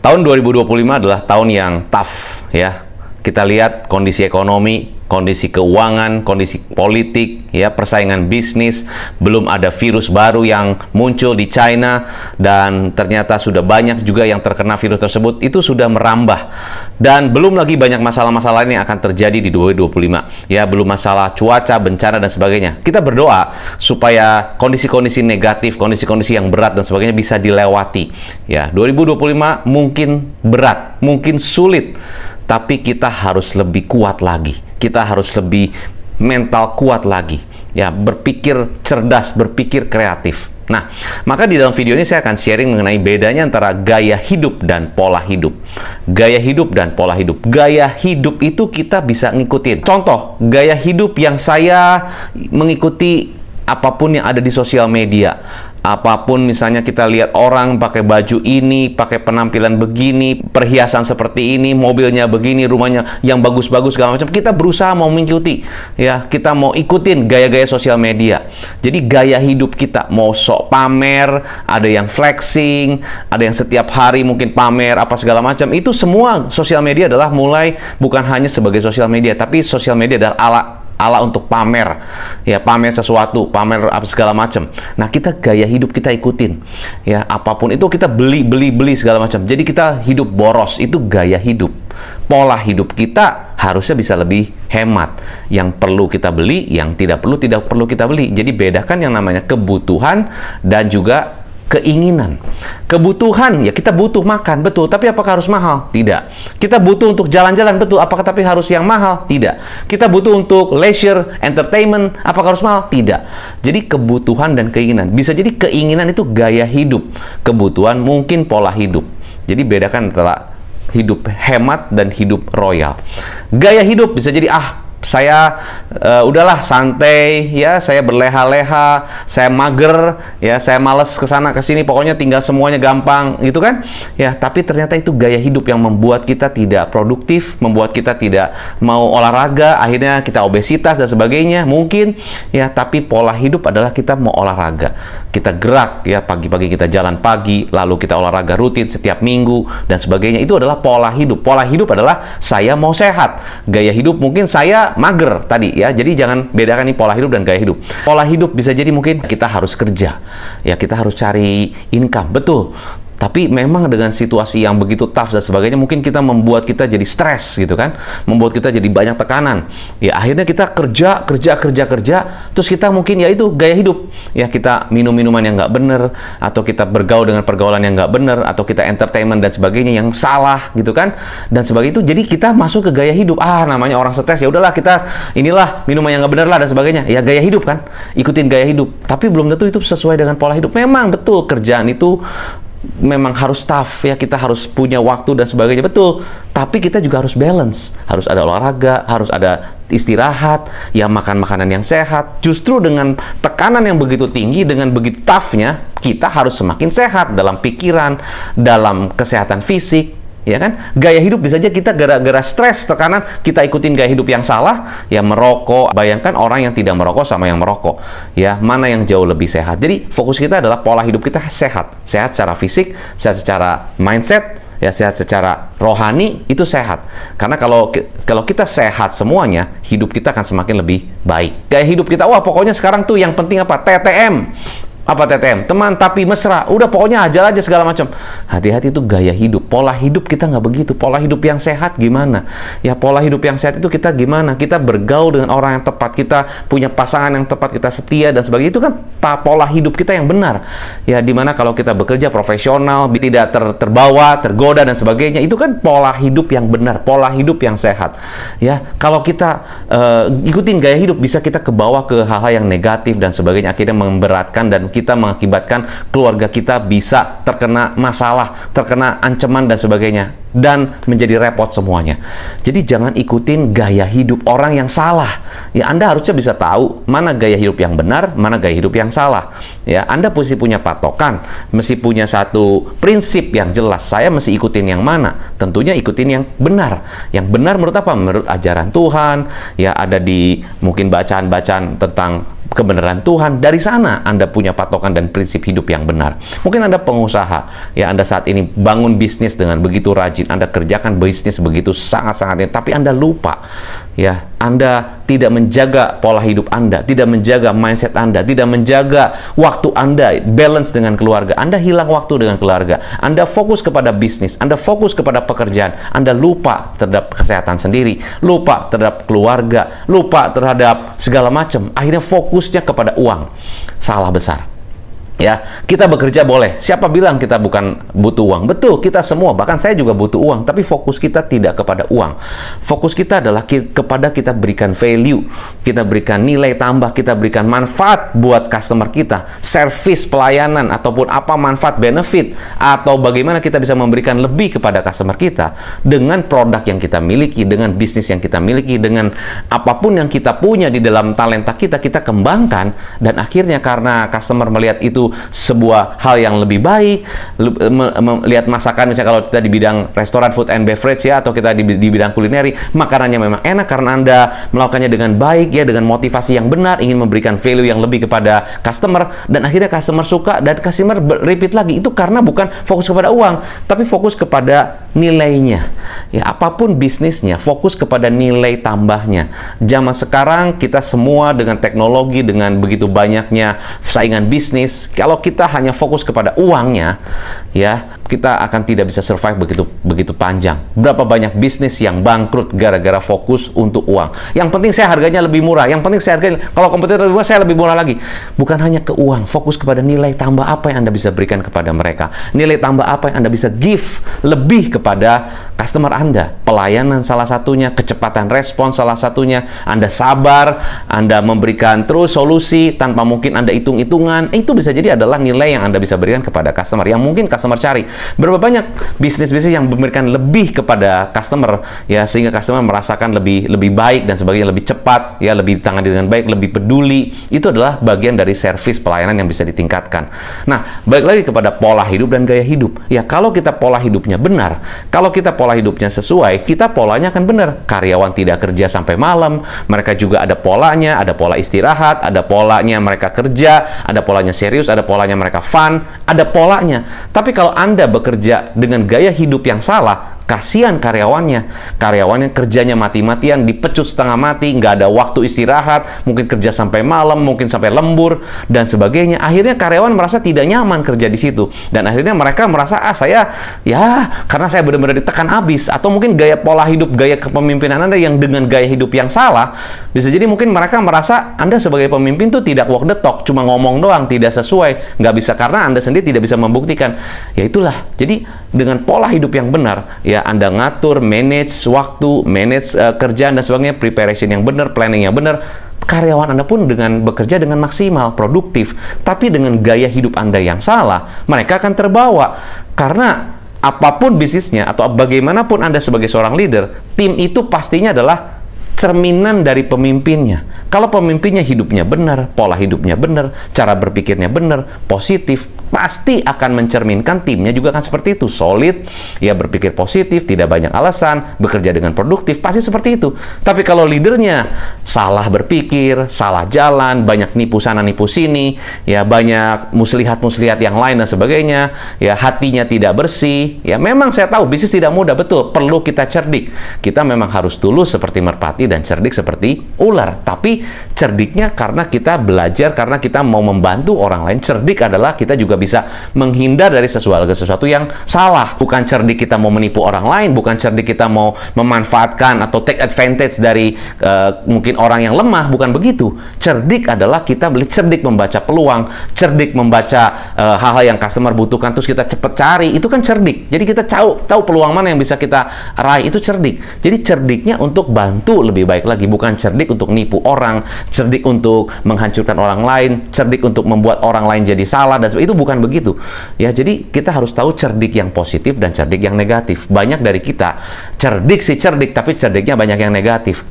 Tahun 2025 adalah tahun yang tough ya. Kita lihat kondisi ekonomi, kondisi keuangan, kondisi politik, ya, persaingan bisnis, belum ada virus baru yang muncul di China dan ternyata sudah banyak juga yang terkena virus tersebut, itu sudah merambah. Dan belum lagi banyak masalah-masalah ini yang akan terjadi di 2025. Ya, belum masalah cuaca, bencana dan sebagainya. Kita berdoa supaya kondisi-kondisi negatif, kondisi-kondisi yang berat dan sebagainya bisa dilewati. Ya, 2025 mungkin berat, mungkin sulit, tapi kita harus lebih kuat lagi. Kita harus lebih mental kuat lagi. Ya, berpikir cerdas, berpikir kreatif. Nah, maka di dalam video ini saya akan sharing mengenai bedanya antara gaya hidup dan pola hidup. Gaya hidup dan pola hidup. Gaya hidup itu kita bisa ngikutin. Contoh, gaya hidup yang saya mengikuti apapun yang ada di sosial media. Apapun misalnya kita lihat orang pakai baju ini, pakai penampilan begini, perhiasan seperti ini, mobilnya begini, rumahnya yang bagus-bagus segala macam, kita berusaha mau mengikuti, ya, kita mau ikutin gaya-gaya sosial media. Jadi gaya hidup kita mau sok pamer, ada yang flexing, ada yang setiap hari mungkin pamer apa segala macam. Itu semua sosial media adalah mulai bukan hanya sebagai sosial media, tapi sosial media adalah ala untuk pamer, ya, pamer sesuatu, pamer apa segala macam. Nah, kita gaya hidup kita ikutin, ya, apapun itu kita beli segala macam. Jadi kita hidup boros, itu gaya hidup. Pola hidup kita harusnya bisa lebih hemat. Yang perlu kita beli, yang tidak perlu kita beli. Jadi bedakan yang namanya kebutuhan dan juga keinginan. Kebutuhan, ya, kita butuh makan, betul, tapi apakah harus mahal? Tidak. Kita butuh untuk jalan-jalan, betul, apakah tapi harus yang mahal? Tidak. Kita butuh untuk leisure, entertainment, apakah harus mahal? Tidak. Jadi kebutuhan dan keinginan. Bisa jadi keinginan itu gaya hidup, kebutuhan mungkin pola hidup. Jadi bedakan antara hidup hemat dan hidup royal. Gaya hidup bisa jadi, saya udahlah santai, ya, saya berleha-leha, saya mager, ya, saya males kesana kesini, pokoknya tinggal semuanya gampang, gitu kan? Ya, tapi ternyata itu gaya hidup yang membuat kita tidak produktif, membuat kita tidak mau olahraga, akhirnya kita obesitas dan sebagainya, mungkin, ya. Tapi pola hidup adalah kita mau olahraga, kita gerak, ya, pagi-pagi kita jalan pagi, lalu kita olahraga rutin setiap minggu dan sebagainya. Itu adalah pola hidup. Pola hidup adalah saya mau sehat. Gaya hidup mungkin saya mager tadi, ya. Jadi jangan bedakan nih pola hidup dan gaya hidup. Pola hidup bisa jadi mungkin kita harus kerja, ya, kita harus cari income, betul. Tapi memang dengan situasi yang begitu tough dan sebagainya, mungkin kita membuat kita jadi stres, gitu kan? Membuat kita jadi banyak tekanan. Ya, akhirnya kita kerja, terus kita mungkin, ya, itu gaya hidup. Ya, kita minum minuman yang nggak bener, atau kita bergaul dengan pergaulan yang nggak bener, atau kita entertainment dan sebagainya yang salah, gitu kan? Dan sebagainya itu, jadi kita masuk ke gaya hidup. Namanya orang stres, ya udahlah kita inilah minuman yang nggak bener lah dan sebagainya. Ya, gaya hidup kan? Ikutin gaya hidup. Tapi belum tentu itu sesuai dengan pola hidup. Memang betul kerjaan itu memang harus tough, ya, kita harus punya waktu dan sebagainya, betul. Tapi kita juga harus balance, harus ada olahraga, harus ada istirahat, ya, makan makanan yang sehat. Justru dengan tekanan yang begitu tinggi, dengan begitu toughnya, kita harus semakin sehat dalam pikiran, dalam kesehatan fisik. Ya kan? Gaya hidup bisa aja kita gara-gara stres, tekanan, kita ikutin gaya hidup yang salah, ya, merokok. Bayangkan orang yang tidak merokok sama yang merokok. Ya, mana yang jauh lebih sehat? Jadi, fokus kita adalah pola hidup kita sehat. Sehat secara fisik, sehat secara mindset, ya, sehat secara rohani, itu sehat. Karena kalau kita sehat semuanya, hidup kita akan semakin lebih baik. Gaya hidup kita, wah, pokoknya sekarang tuh yang penting apa? TTM. Apa TTM? Teman tapi mesra. Udah, pokoknya ajal aja segala macam. Hati-hati, itu gaya hidup. Pola hidup kita nggak begitu. Pola hidup yang sehat gimana? Ya, pola hidup yang sehat itu kita gimana? Kita bergaul dengan orang yang tepat, kita punya pasangan yang tepat, kita setia dan sebagainya. Itu kan pola hidup kita yang benar. Ya, dimana kalau kita bekerja profesional, tidak terbawa, tergoda dan sebagainya. Itu kan pola hidup yang benar, pola hidup yang sehat. Ya, kalau kita ikutin gaya hidup, bisa kita kebawa ke hal-hal yang negatif dan sebagainya, akhirnya memberatkan dan kita mengakibatkan keluarga kita bisa terkena masalah, terkena ancaman dan sebagainya, dan menjadi repot semuanya. Jadi jangan ikutin gaya hidup orang yang salah. Ya, Anda harusnya bisa tahu mana gaya hidup yang benar, mana gaya hidup yang salah. Ya, Anda mesti punya patokan, mesti punya satu prinsip yang jelas. Saya mesti ikutin yang mana? Tentunya ikutin yang benar. Yang benar menurut apa? Menurut ajaran Tuhan. Ya, ada di mungkin bacaan-bacaan tentang kebenaran Tuhan. Dari sana Anda punya patokan dan prinsip hidup yang benar. Mungkin Anda pengusaha, ya Anda saat ini bangun bisnis dengan begitu rajin, Anda kerjakan bisnis begitu sangat-sangat, tapi Anda lupa, ya Anda tidak menjaga pola hidup Anda, tidak menjaga mindset Anda, tidak menjaga waktu Anda, balance dengan keluarga. Anda hilang waktu dengan keluarga. Anda fokus kepada bisnis, Anda fokus kepada pekerjaan, Anda lupa terhadap kesehatan sendiri, lupa terhadap keluarga, lupa terhadap segala macam. Akhirnya fokusnya kepada uang. Salah besar. Ya, kita bekerja boleh. Siapa bilang kita bukan butuh uang? Betul, kita semua, bahkan saya juga butuh uang, tapi fokus kita tidak kepada uang. Fokus kita adalah kepada kita berikan value, kita berikan nilai tambah, kita berikan manfaat buat customer kita, service, pelayanan, ataupun apa manfaat, benefit, atau bagaimana kita bisa memberikan lebih kepada customer kita dengan produk yang kita miliki, dengan bisnis yang kita miliki, dengan apapun yang kita punya di dalam talenta kita kembangkan, dan akhirnya karena customer melihat itu sebuah hal yang lebih baik, melihat masakan, misalnya kalau kita di bidang restoran, food and beverage ya, atau kita di bidang kulineri, makanannya memang enak karena Anda melakukannya dengan baik ya, dengan motivasi yang benar, ingin memberikan value yang lebih kepada customer, dan akhirnya customer suka dan customer repeat lagi. Itu karena bukan fokus kepada uang, tapi fokus kepada nilainya. Ya, apapun bisnisnya, fokus kepada nilai tambahnya. Zaman sekarang kita semua dengan teknologi, dengan begitu banyaknya saingan bisnis, kalau kita hanya fokus kepada uangnya, ya kita akan tidak bisa survive begitu panjang. Berapa banyak bisnis yang bangkrut gara-gara fokus untuk uang. Yang penting saya harganya lebih murah. Yang penting saya harganya, kalau kompetitor lebih murah, saya lebih murah lagi. Bukan hanya ke uang, fokus kepada nilai tambah apa yang Anda bisa berikan kepada mereka. Nilai tambah apa yang Anda bisa give lebih kepada customer Anda. Pelayanan salah satunya, kecepatan respon salah satunya, Anda sabar, Anda memberikan terus solusi tanpa mungkin Anda hitung-hitungan. Itu bisa jadi adalah nilai yang Anda bisa berikan kepada customer, yang mungkin customer cari. Berapa banyak bisnis-bisnis yang memberikan lebih kepada customer, ya, sehingga customer merasakan lebih baik dan sebagainya, lebih cepat, ya, lebih ditangani dengan baik, lebih peduli. Itu adalah bagian dari servis pelayanan yang bisa ditingkatkan. Nah, balik lagi kepada pola hidup dan gaya hidup. Ya, kalau kita pola hidupnya benar, kalau kita pola hidupnya sesuai, kita polanya akan benar. Karyawan tidak kerja sampai malam, mereka juga ada polanya, ada pola istirahat, ada polanya mereka kerja, ada polanya serius, ada polanya mereka fun, ada polanya. Tapi kalau Anda bekerja dengan gaya hidup yang salah, kasihan karyawannya kerjanya mati-matian, dipecut setengah mati, nggak ada waktu istirahat, mungkin kerja sampai malam, mungkin sampai lembur, dan sebagainya. Akhirnya karyawan merasa tidak nyaman kerja di situ, dan akhirnya mereka merasa, saya, ya, karena saya benar-benar ditekan habis, atau mungkin gaya pola hidup, gaya kepemimpinan Anda yang dengan gaya hidup yang salah, bisa jadi mungkin mereka merasa Anda sebagai pemimpin tuh tidak walk the talk, cuma ngomong doang, tidak sesuai, nggak bisa, karena Anda sendiri tidak bisa membuktikan. Ya itulah, jadi dengan pola hidup yang benar, ya Anda ngatur, manage waktu, manage kerjaan dan sebagainya, preparation yang benar, planning yang benar, karyawan Anda pun dengan bekerja dengan maksimal, produktif. Tapi dengan gaya hidup Anda yang salah, mereka akan terbawa. Karena apapun bisnisnya atau bagaimanapun Anda sebagai seorang leader, tim itu pastinya adalah cerminan dari pemimpinnya. Kalau pemimpinnya hidupnya benar, pola hidupnya benar, cara berpikirnya benar, positif, pasti akan mencerminkan timnya juga akan seperti itu. Solid, ya, berpikir positif, tidak banyak alasan, bekerja dengan produktif, pasti seperti itu. Tapi kalau leadernya salah berpikir, salah jalan, banyak nipu sana nipu sini, ya, banyak muslihat-muslihat yang lain dan sebagainya, ya, hatinya tidak bersih, ya, memang saya tahu bisnis tidak mudah, betul, perlu kita cerdik. Kita memang harus tulus seperti merpati dan cerdik seperti ular. Tapi cerdiknya karena kita belajar, karena kita mau membantu orang lain. Cerdik adalah kita juga bisa menghindar dari sesuatu yang salah. Bukan cerdik kita mau menipu orang lain, bukan cerdik kita mau memanfaatkan atau take advantage dari mungkin orang yang lemah, bukan begitu. Cerdik adalah kita cerdik membaca peluang, cerdik membaca hal-hal yang customer butuhkan, terus kita cepet cari, itu kan cerdik. Jadi kita tahu peluang mana yang bisa kita raih, itu cerdik. Jadi cerdiknya untuk bantu lebih baik lagi, bukan cerdik untuk nipu orang, cerdik untuk menghancurkan orang lain, cerdik untuk membuat orang lain jadi salah, dan itu bukan begitu. Ya, jadi kita harus tahu cerdik yang positif dan cerdik yang negatif. Banyak dari kita cerdik sih cerdik, tapi cerdiknya banyak yang negatif,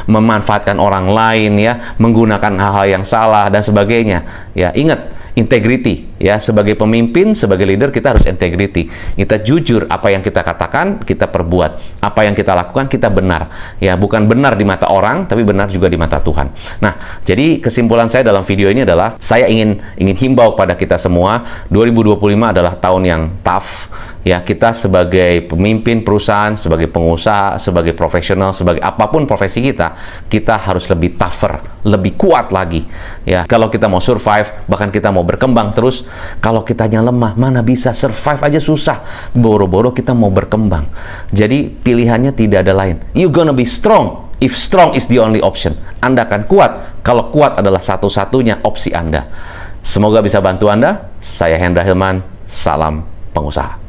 memanfaatkan orang lain, ya, menggunakan hal-hal yang salah dan sebagainya. Ya, ingat, integrity. Ya, sebagai pemimpin, sebagai leader, kita harus integrity. Kita jujur, apa yang kita katakan, kita perbuat. Apa yang kita lakukan, kita benar. Ya, bukan benar di mata orang, tapi benar juga di mata Tuhan. Nah, jadi kesimpulan saya dalam video ini adalah, saya ingin himbau pada kita semua, 2025 adalah tahun yang tough. Ya, kita sebagai pemimpin perusahaan, sebagai pengusaha, sebagai profesional, sebagai apapun profesi kita harus lebih tougher, lebih kuat lagi. Ya, kalau kita mau survive, bahkan kita mau berkembang terus, kalau kitanya lemah, mana bisa survive aja susah. Boro-boro kita mau berkembang. Jadi pilihannya tidak ada lain. You gonna be strong if strong is the only option. Anda akan kuat kalau kuat adalah satu-satunya opsi Anda. Semoga bisa bantu Anda. Saya Hendra Hilman. Salam pengusaha.